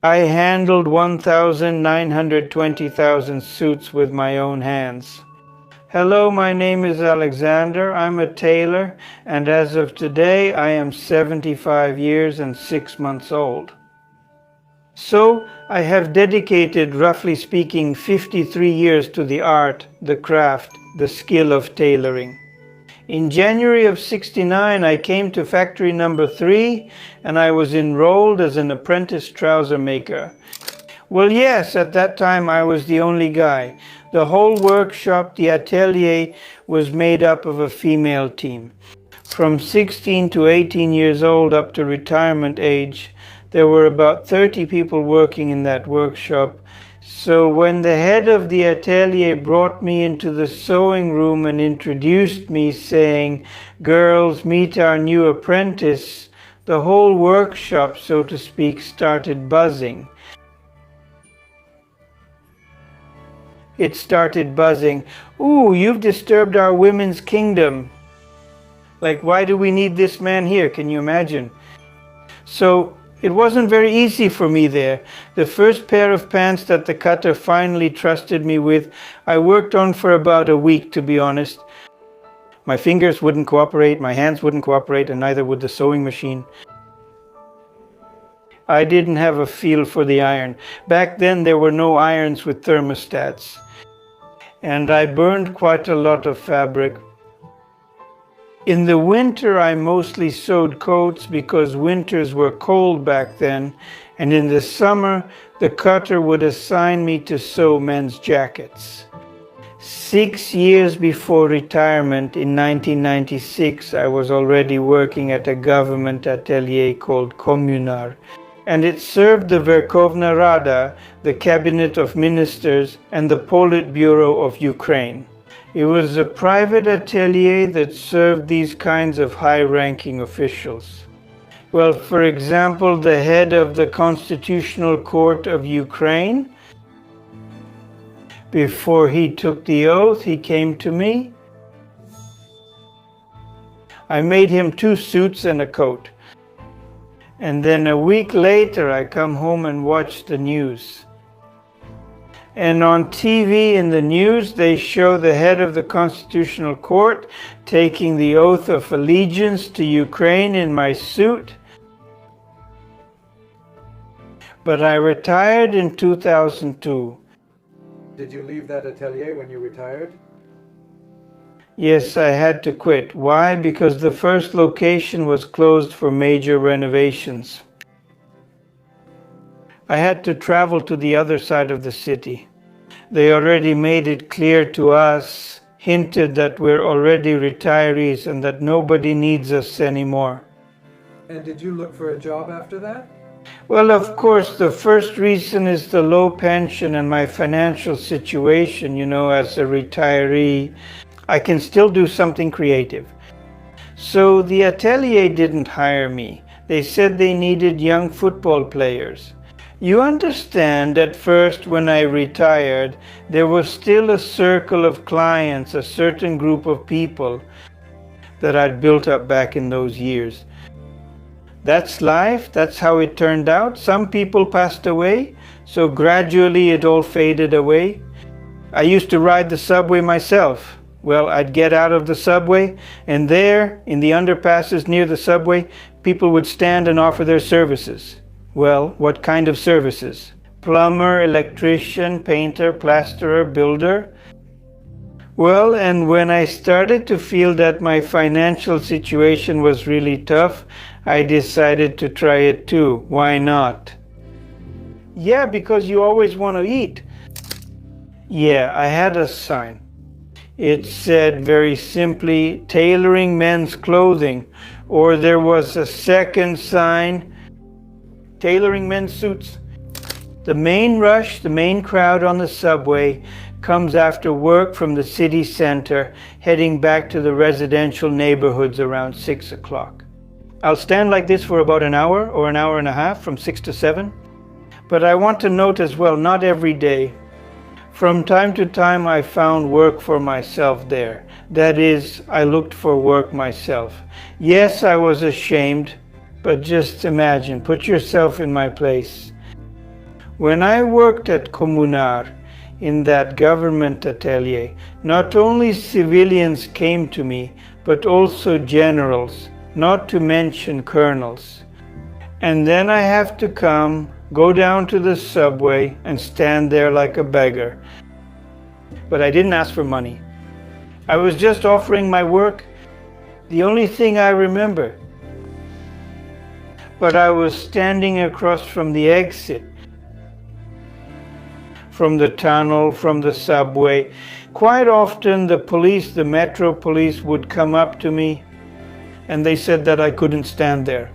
I handled 1,920,000 suits with my own hands. Hello, my name is Alexander. I'm a tailor, and as of today, I am 75 years and 6 months old. So, I have dedicated, roughly speaking, 53 years to the art, the craft, the skill of tailoring. In January of '69, I came to factory number 3, and I was enrolled as an apprentice trouser maker. Well, yes, at that time I was the only guy. The whole workshop, the atelier, was made up of a female team. From 16 to 18 years old up to retirement age, there were about 30 people working in that workshop. So when the head of the atelier brought me into the sewing room and introduced me, saying, "Girls, meet our new apprentice," the whole workshop, so to speak, started buzzing. It started buzzing. "Ooh, you've disturbed our women's kingdom. Like, why do we need this man here? Can you imagine?" So it wasn't very easy for me there. The first pair of pants that the cutter finally trusted me with, I worked on for about a week, to be honest. My fingers wouldn't cooperate, my hands wouldn't cooperate, and neither would the sewing machine. I didn't have a feel for the iron. Back then there were no irons with thermostats. And I burned quite a lot of fabric. In the winter I mostly sewed coats because winters were cold back then, and in the summer the cutter would assign me to sew men's jackets. 6 years before retirement, in 1996, I was already working at a government atelier called Komunar, and it served the Verkhovna Rada, the Cabinet of Ministers, and the Politburo of Ukraine. It was a private atelier that served these kinds of high-ranking officials. Well, for example, the head of the Constitutional Court of Ukraine, before he took the oath, he came to me. I made him 2 suits and a coat. And then a week later, I come home and watch the news. And on TV in the news, they show the head of the Constitutional Court taking the oath of allegiance to Ukraine in my suit. But I retired in 2002. Did you leave that atelier when you retired? Yes, I had to quit. Why? Because the first location was closed for major renovations. I had to travel to the other side of the city. They already made it clear to us, hinted that we're already retirees and that nobody needs us anymore. And did you look for a job after that? Well, of course, the first reason is the low pension and my financial situation, as a retiree. I can still do something creative. So the atelier didn't hire me. They said they needed young football players. You understand, at first when I retired, there was still a circle of clients, a certain group of people that I'd built up back in those years. That's life, that's how it turned out. Some people passed away, so gradually it all faded away. I used to ride the subway myself. Well, I'd get out of the subway, and there, in the underpasses near the subway, people would stand and offer their services. Well, what kind of services? Plumber, electrician, painter, plasterer, builder. Well, and when I started to feel that my financial situation was really tough, I decided to try it too. Why not? Yeah, because you always want to eat. Yeah, I had a sign. It said very simply, "Tailoring men's clothing," or there was a second sign, "Tailoring men's suits." The main rush, the main crowd on the subway comes after work from the city center, heading back to the residential neighborhoods around 6 o'clock. I'll stand like this for about an hour or an hour and a half from 6 to 7. But I want to note as well, not every day. From time to time I found work for myself there. That is, I looked for work myself. Yes, I was ashamed, but just imagine, put yourself in my place. When I worked at Kommunar, in that government atelier, not only civilians came to me, but also generals, not to mention colonels. And then I have to go down to the subway and stand there like a beggar. But I didn't ask for money. I was just offering my work, the only thing I remember. But I was standing across from the exit, from the tunnel, from the subway. Quite often the metro police would come up to me and they said that I couldn't stand there.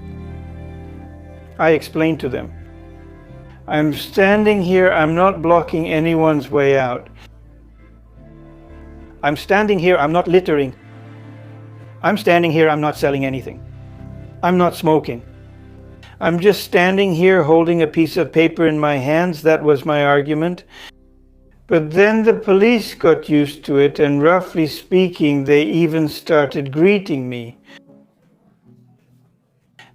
I explained to them, I'm standing here, I'm not blocking anyone's way out. I'm standing here, I'm not littering. I'm standing here, I'm not selling anything. I'm not smoking. I'm just standing here holding a piece of paper in my hands. That was my argument. But then the police got used to it, and roughly speaking, they even started greeting me.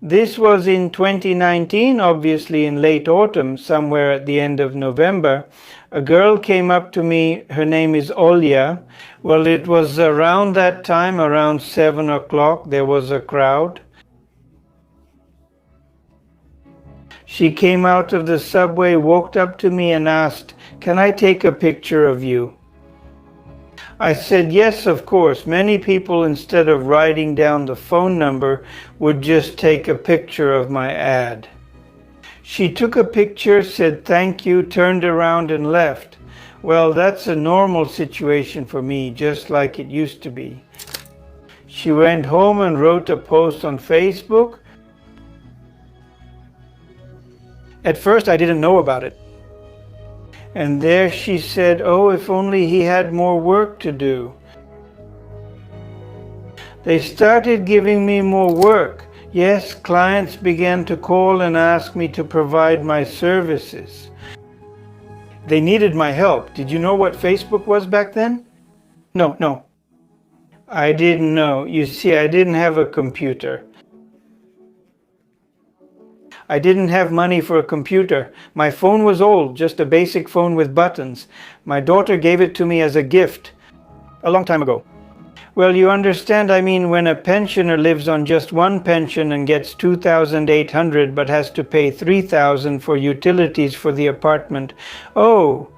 This was in 2019, obviously in late autumn, somewhere at the end of November. A girl came up to me, her name is Olya. Well, it was around that time, around 7 o'clock, there was a crowd. She came out of the subway, walked up to me and asked, "Can I take a picture of you?" I said, yes, of course. Many people, instead of writing down the phone number, would just take a picture of my ad. She took a picture, said thank you, turned around and left. Well, that's a normal situation for me, just like it used to be. She went home and wrote a post on Facebook. At first, I didn't know about it. And there she said, oh, if only he had more work to do. They started giving me more work. Yes, clients began to call and ask me to provide my services. They needed my help. Did you know what Facebook was back then? No. I didn't know. You see, I didn't have a computer. I didn't have money for a computer. My phone was old, just a basic phone with buttons. My daughter gave it to me as a gift a long time ago. Well, you understand, I mean, when a pensioner lives on just one pension and gets 2,800 but has to pay 3,000 for utilities for the apartment. Oh,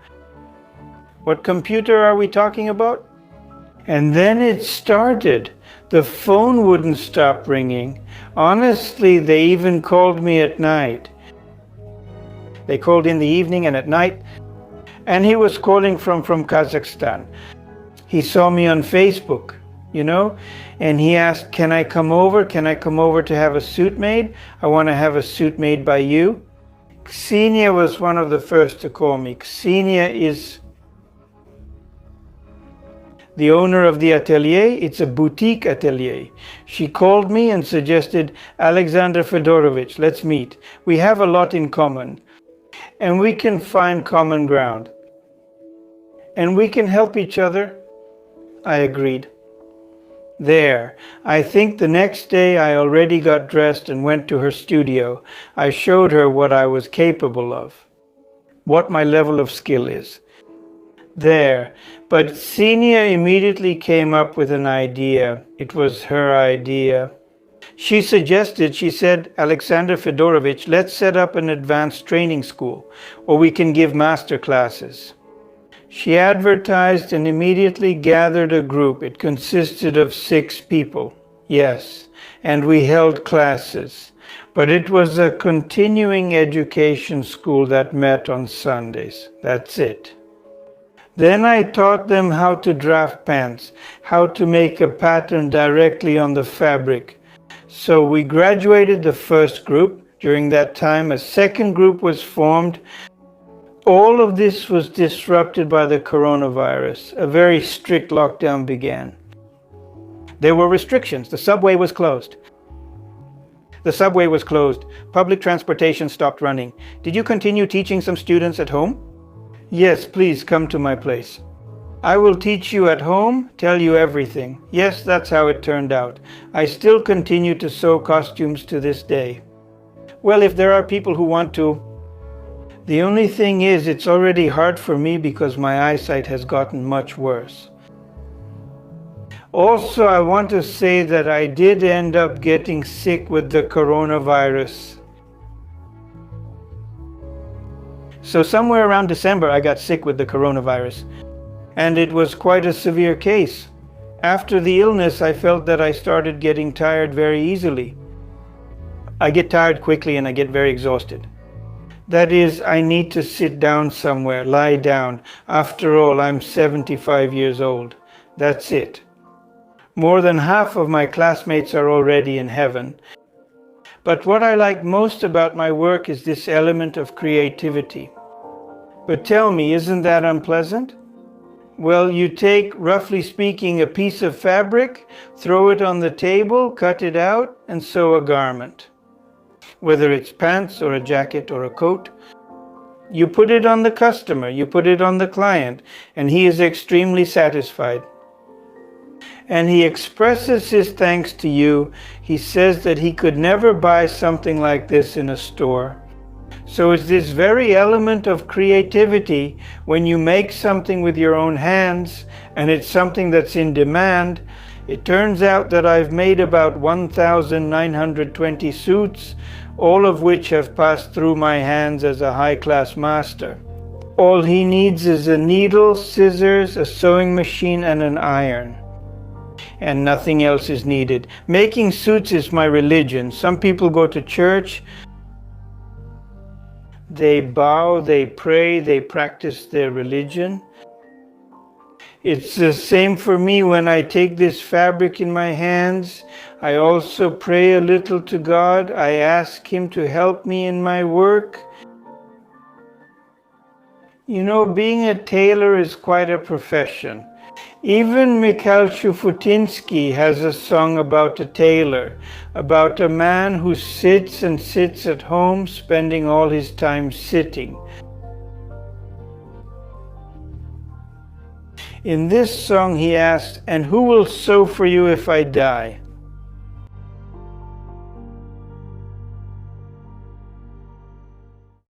what computer are we talking about? And then it started. The phone wouldn't stop ringing. Honestly, they even called me at night. They called in the evening and at night. And he was calling from Kazakhstan. He saw me on Facebook, and he asked, can I come over? Can I come over to have a suit made? I want to have a suit made by you. Ksenia was one of the first to call me. Ksenia is the owner of the atelier. It's a boutique atelier. She called me and suggested, Alexander Fedorovich, let's meet. We have a lot in common, and we can find common ground. And we can help each other. I agreed. There. I think the next day I already got dressed and went to her studio. I showed her what I was capable of, what my level of skill is. There. But Ksenia immediately came up with an idea. It was her idea. She said, Alexander Fedorovich, let's set up an advanced training school, or we can give master classes. She advertised and immediately gathered a group. It consisted of 6 people. Yes, and we held classes. But it was a continuing education school that met on Sundays. That's it. Then I taught them how to draft pants, how to make a pattern directly on the fabric. So we graduated the first group. During that time, a second group was formed. All of this was disrupted by the coronavirus. A very strict lockdown began. There were restrictions. The subway was closed. Public transportation stopped running. Did you continue teaching some students at home? Yes, please come to my place. I will teach you at home, tell you everything. Yes, that's how it turned out. I still continue to sew costumes to this day. Well, if there are people who want to, The only thing is, it's already hard for me because my eyesight has gotten much worse. Also, I want to say that I did end up getting sick with the coronavirus. So somewhere around December, I got sick with the coronavirus, and it was quite a severe case. After the illness, I felt that I started getting tired very easily. I get tired quickly and I get very exhausted. That is, I need to sit down somewhere, lie down. After all, I'm 75 years old. That's it. More than half of my classmates are already in heaven. But what I like most about my work is this element of creativity. But tell me, isn't that unpleasant? Well, you take, roughly speaking, a piece of fabric, throw it on the table, cut it out, and sew a garment. Whether it's pants or a jacket or a coat, you put it on the customer, you put it on the client, and he is extremely satisfied. And he expresses his thanks to you. He says that he could never buy something like this in a store. So it's this very element of creativity when you make something with your own hands and it's something that's in demand. It turns out that I've made about 1,920 suits, all of which have passed through my hands as a high-class master. All he needs is a needle, scissors, a sewing machine, and an iron. And nothing else is needed. Making suits is my religion. Some people go to church, they bow, they pray, they practice their religion. It's the same for me when I take this fabric in my hands. I also pray a little to God. I ask Him to help me in my work. You know, being a tailor is quite a profession. Even Mikhail Shufutinsky has a song about a tailor, about a man who sits and sits at home, spending all his time sitting. In this song he asks, "And who will sew for you if I die?"